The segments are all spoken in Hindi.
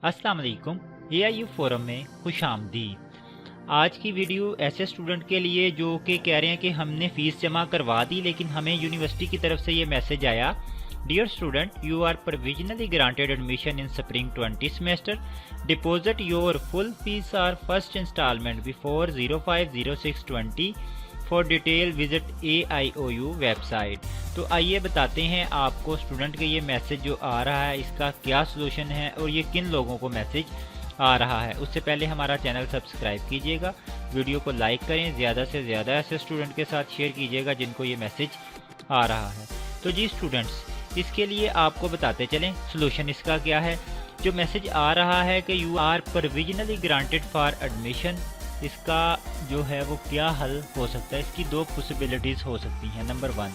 अस्सलाम वालेकुम। AIU फोरम में खुश आमदीद। आज की वीडियो ऐसे स्टूडेंट के लिए जो कि कह रहे हैं कि हमने फ़ीस जमा करवा दी लेकिन हमें यूनिवर्सिटी की तरफ से ये मैसेज आया, dear student, you are provisionally granted admission in spring 20 semester, deposit your full fees or first instalment before 05/06/20 for detail visit AIOU website. तो आइए बताते हैं आपको स्टूडेंट के ये मैसेज जो आ रहा है इसका क्या सोल्यूशन है और ये किन लोगों को मैसेज आ रहा है। उससे पहले हमारा चैनल सब्सक्राइब कीजिएगा, वीडियो को लाइक करें, ज़्यादा से ज़्यादा ऐसे स्टूडेंट के साथ शेयर कीजिएगा जिनको ये मैसेज आ रहा है। तो जी स्टूडेंट्स, इसके लिए आपको बताते चलें सोल्यूशन इसका क्या है। जो मैसेज आ रहा है कि you are provisionally granted for admission, इसका जो है वो क्या हल हो सकता है। इसकी दो पॉसिबिलिटीज़ हो सकती हैं। नंबर 1,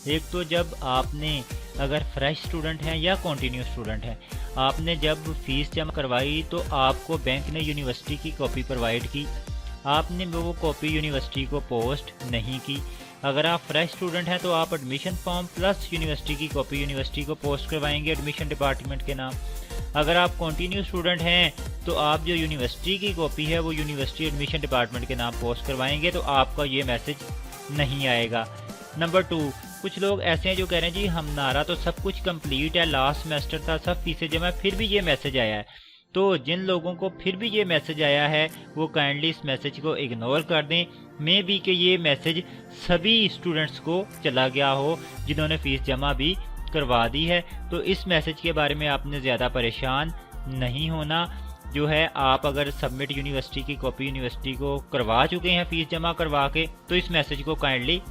एक तो जब आपने अगर फ्रेश स्टूडेंट हैं या कंटिन्यू स्टूडेंट हैं, आपने जब फीस जमा करवाई तो आपको बैंक ने यूनिवर्सिटी की कॉपी प्रोवाइड की, आपने वो कॉपी यूनिवर्सिटी को पोस्ट नहीं की। अगर आप फ्रेश स्टूडेंट हैं तो आप एडमिशन फॉर्म प्लस यूनिवर्सिटी की कॉपी यूनिवर्सिटी को पोस्ट करवाएंगे एडमिशन डिपार्टमेंट के नाम। अगर आप कंटिन्यू स्टूडेंट हैं तो आप जो यूनिवर्सिटी की कॉपी है वो यूनिवर्सिटी एडमिशन डिपार्टमेंट के नाम पोस्ट करवाएंगे, तो आपका ये मैसेज नहीं आएगा। नंबर 2, कुछ लोग ऐसे हैं जो कह रहे हैं जी हमारा तो सब कुछ कंप्लीट है, लास्ट सेमेस्टर था, सब फीसें जमा है, फिर भी ये मैसेज आया है। तो जिन लोगों को फिर भी ये मैसेज आया है वो काइंडली इस मैसेज को इग्नोर कर दें। मे बी कि ये मैसेज सभी स्टूडेंट्स को चला गया हो जिन्होंने फ़ीस जमा भी करवा दी है। तो इस मैसेज के बारे में आपने ज़्यादा परेशान नहीं होना। जो है आप अगर सबमिट यूनिवर्सिटी की कॉपी यूनिवर्सिटी को करवा चुके हैं फ़ीस जमा करवा के, तो इस मैसेज को काइंडली